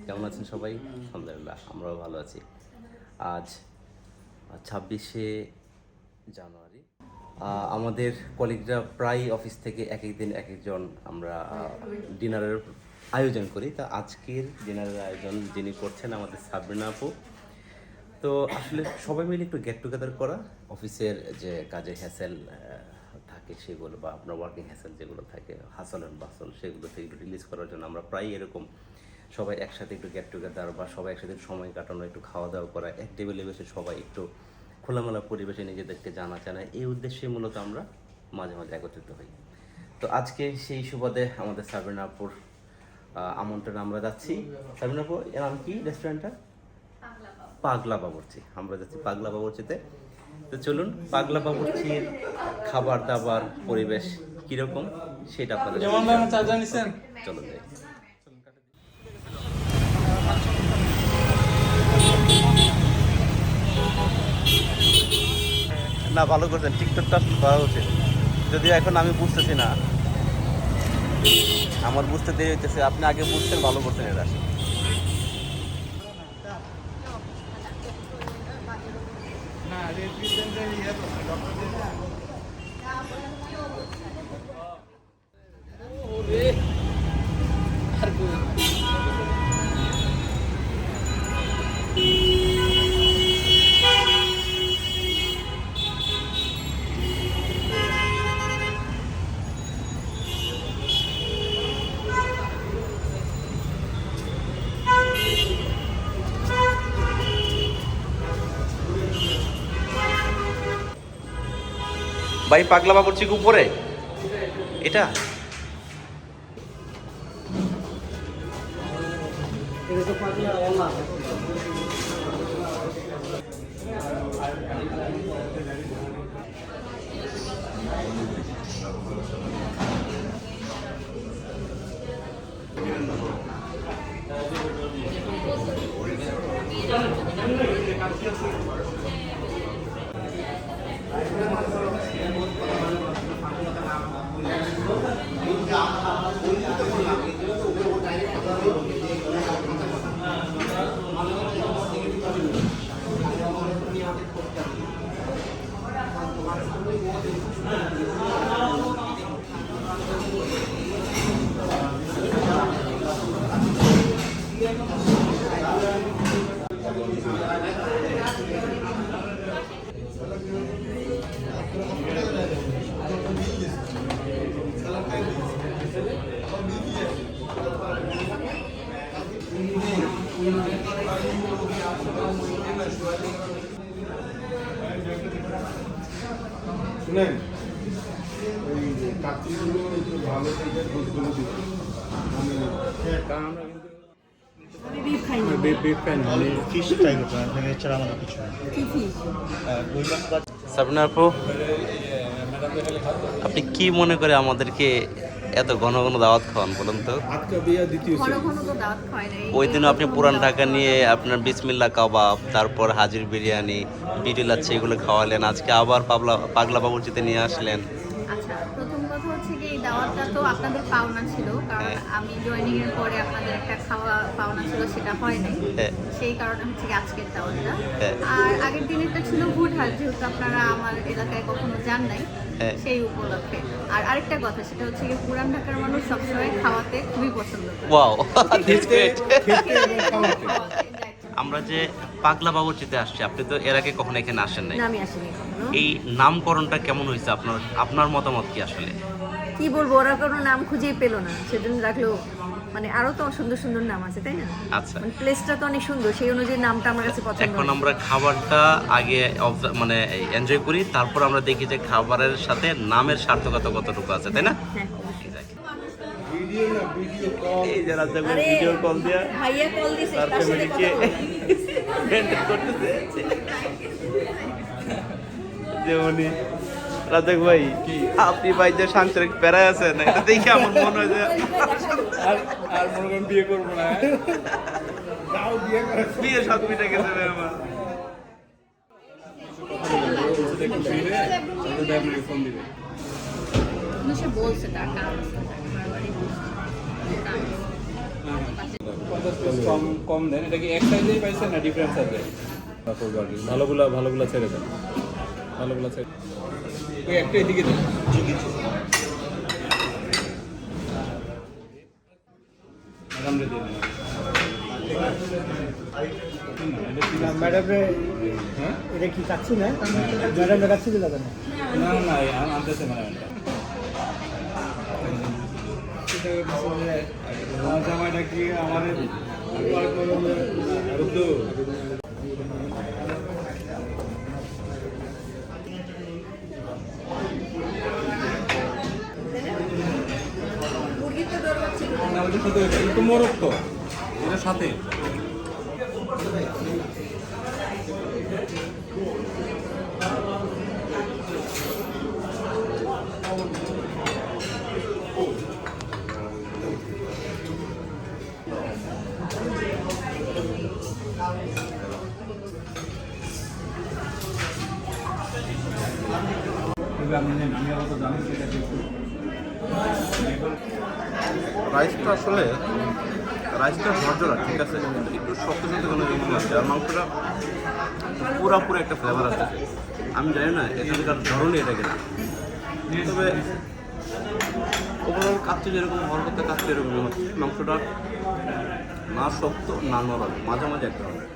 কেমন আছেন সবাই? আলহামদুলিল্লাহ আমরাও ভালো আছি। আজ 26শে জানুয়ারি। আমাদের কলিগরা প্রায় অফিস থেকে এক একদিন এক একজন আমরা ডিনারের আয়োজন করি। তা আজকের ডিনারের আয়োজন যিনি করছেন আমাদের সাবরিনা আপু। তো আসলে সবাই মিলে একটু গেট টুগেদার করা, অফিসের যে কাজে হ্যাসেল থাকে সেগুলো বা আপনার ওয়ার্কিং হ্যাসেল যেগুলো থাকে, হাসল অ্যান্ড বাসল, সেগুলো থেকে একটু রিলিজ করার জন্য আমরা প্রায় এরকম সবাই একসাথে একটু গেট টুগেদার বা সবাই একসাথে সময় কাটানো, একটু খাওয়া দাওয়া করা, এক টেবিলে বসে সবাই একটু খোলামেলা পরিবেশে নিজেদেরকে জানা এই উদ্দেশ্যে মূলত আমরা মাঝে মাঝে একত্রিত হই। তো আজকে সেই সুবাদে আমাদের সাবরিনা আপুর আমন্ত্রণে আমরা যাচ্ছি। সাবরিনা আপু, এর নাম কি রেস্টুরেন্টটা? পাগলা বাবুর্চি। আমরা যাচ্ছি পাগলা বাবুর্চিতে। তো চলুন পাগলা বাবুর্চির খাবার দাবার পরিবেশ কিরকম সেটা আপনাদের চলুন যাই। না, ভালো করছেন, টিকটকটা করা উচিত, যদিও এখন আমি বুঝতেছি না, আমার বুঝতে দেরি হইতেছে। আপনি আগে বুঝছেন, ভালো করছেন এটা। ভাই, পাগলা বাবুর্চি কি উপরে এটা? শুনেন, ওই কাচ্চিগুলো একটু ভালো থেকে দুধগুলো দিবেন। সাবরিনা আপু, আপনি কি মনে করে আমাদেরকে এত ঘন ঘন দাওয়াত খাওয়ান বলুন তো? ওই দিনও আপনি পুরান ঢাকা নিয়ে আপনার বিসমিল্লাহ কাবাব, তারপর হাজির বিরিয়ানি, বিটি লাচ্ছি এগুলো খাওয়ালেন, আজকে আবার পাগলা বাবুর্চিতে নিয়ে আসলেন। আচ্ছা, প্রথম কথা হচ্ছে কি, এই দাওয়াতটা তো আপনাদের পাওনা ছিল, কারণ আমি জয়েনিং এর পরে আপনাদের একটা খাওয়া পাওনা ছিল, সেটা হয় নাই। সেই কারণে হচ্ছে কি আজকের দাওয়াতটা। আর আগের দিনেরটা ছিল হুটহাট, যেহেতু আপনারা আমার এলাকায় কখনো যান নাই, সেই উপলক্ষে। আর আরেকটা কথা, সেটা হচ্ছে কি পুরান ঢাকার মানুষ সবসময় খাওয়াতে খুবই পছন্দ করে। Wow, that's great. আমরা যে পাগলা বাবুর্চিতে আসছি, আপনি তো এর আগে কখনো এখানে আসেন নাই। আমি আসিনি কখনো। এই নামকরণটা কেমন হয়েছে আপনার মতামত কি? আসলে কি বলবো, ওরা কোনো নাম খুঁজেই পেলো না, সেজন্য রাখলো। মানে আরো তো সুন্দর সুন্দর নাম আছে, তাই না? আচ্ছা, মানে প্লেসটা তো অনেক সুন্দর, সেই অনুযায়ী নামটা আমার কাছে পছন্দ। এখন আমরা খাবারটা আগে মানে এনজয় করি, তারপর আমরা দেখি যে খাবারের সাথে নামের সার্থকতা কতটুকু আছে, তাই না? হ্যাঁ, এই যে রাজা ভিডিও কল দিয়া ভাইয়া কল দিছে, তার তার সাথে ফ্যামিলিকে মেনটেন করতেছে। যেমনি রাজাক ভাই, আপনি ভাই যে সাংসারিক প্যারায় আছেন, এটা দেখে আমার মনে হয় যে আর মনে করেন বিয়ে করবো না। তাও বিয়ে করে বিয়ে সব মিটে গেছে ভাই আমার। ফোন দিবে। সে বলছে তার কাজ 50 পিস কম কম দেন। এটা কি এক সাইজেই পাইছেন না ডিফারেন্ট সাইজে? ভালোগুলা ছেড়ে দেন, ভালোগুলা ছেড়ে ওই একটা এদিকে দেন। ম্যাডাম রে দিয়ে দেন। ম্যাডামে হ্যাঁ? এটা কি কাচ্ছি না ম্যাডামে কাচ্ছি দিল কেন? না না আনতেছে ম্যাডামটা। জামাইটা কি আমাদের না ওটা সাথে এটা তো মোরগ তো এটা সাথে রাইসটা আসলে রাইসটা ঝরঝরা ঠিক আছে, কিন্তু একটু শক্ত শক্ত কোনো জিনিস আছে, আর মাংসটা পুরোপুরি একটা ফ্লেভার আছে। আমি জানি না এখানকার ধরনই এটা কিনা, তবে ওভারঅল কাচ্চি যেরকম ভর করতে কাচ্চি এরকমই হচ্ছে। মাংসটা না শক্ত না নরম, মাঝামাঝি একটা ধরনের।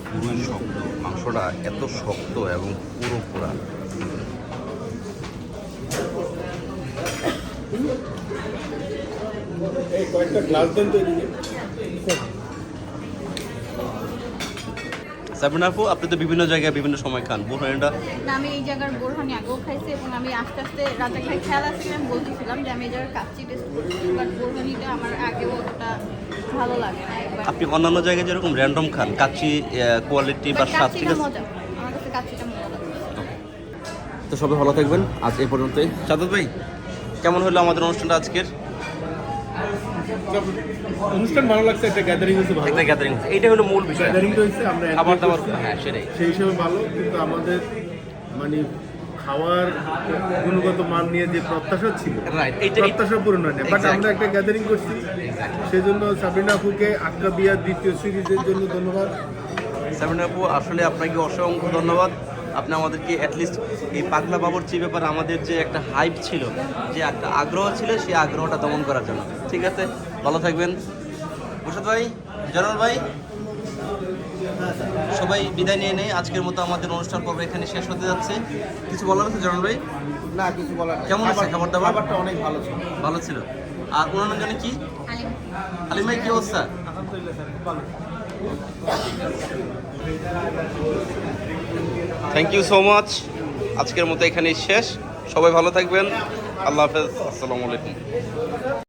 পুরো শক্ত মাংসটা, এত শক্ত এবং পুরো পুরা। এই কয়েকটা গ্লাস দেন তো এদিকে। সাবিনা আপু, আপনি তো বিভিন্ন জায়গায় বিভিন্ন সময় খান, বোরহানিটা না, আমি এই জায়গার বোরহানি আগেও খাইছি এবং আমি আস্তে আস্তে রাতে খাই খেয়াল আসছে, আমি বলতেছিলাম যে আমি এই জায়গার কাচ্চি টেস্ট করছি, বাট বোরহানিটা আমার আগেও অতটা ভালো লাগে না। আপনি অন্যান্য জায়গায় যেরকম র্যান্ডম খান, কাচ্চি কোয়ালিটি বা স্বাদ ঠিক কাচ্চিটা আছে। মজা, আমার কাছে কাচ্চিটা মজা লাগে। তো সবাই ভালো থাকবেন, আজ এই পর্যন্তই। সাদত ভাই, কেমন হলো আমাদের অনুষ্ঠানটা আজকের? অনুষ্ঠান ভালো লাগছে, একটা গ্যাদারিং হয়েছে ভালো। একটা গ্যাদারিং, এইটা হলো মূল বিষয়। গ্যাদারিংটা হয়েছে আমরা খাবার enjoy দাবার, করছি। হ্যাঁ সেটাই। সেই হিসেবে ভালো, কিন্তু আমাদের মানে খাওয়ার গুণগত মান নিয়ে যে প্রত্যাশা ছিল, রাইট, এইটা প্রত্যাশা পূরণ হয়নি। But Exactly. আমরা একটা গ্যাদারিং করছি, সেজন্য সাবিনা আপুকে আক্কা বিয়ার দ্বিতীয় সিরিজের জন্য ধন্যবাদ। সাবিনা আপু, আসলে আপনাকে অসংখ্য ধন্যবাদ। আপনি আমাদেরকে অ্যাটলিস্ট এই পাগলা বাবুর্চি ব্যাপারে আমাদের যে একটা হাইপ ছিল, যে একটা আগ্রহ ছিল, সেই আগ্রহটা দমন করার জন্য। ঠিক আছে, ভালো থাকবেন। মুর্শিদ ভাই, জালাল ভাই, সবাই বিদায় নিয়ে নেই। আজকের মতো আমাদের অনুষ্ঠান পর্ব এখানে শেষ হতে যাচ্ছে। কিছু বলার আছে জালাল ভাই? না, কিছু বলার নেই। কেমন আছে খাবার দাবার? খাবারটা অনেক ভালো ছিল। ভালো ছিল। আর অন্যান্য জনে কি? আলিম, আলিম ভাই, কি অবস্থা? আলহামদুলিল্লাহ স্যার, খুব ভালো। Thank you so much. আজকের মতো এখানেই শেষ। সবাই ভালো থাকবেন। আল্লাহ হাফেজ, আসসালামু আলাইকুম।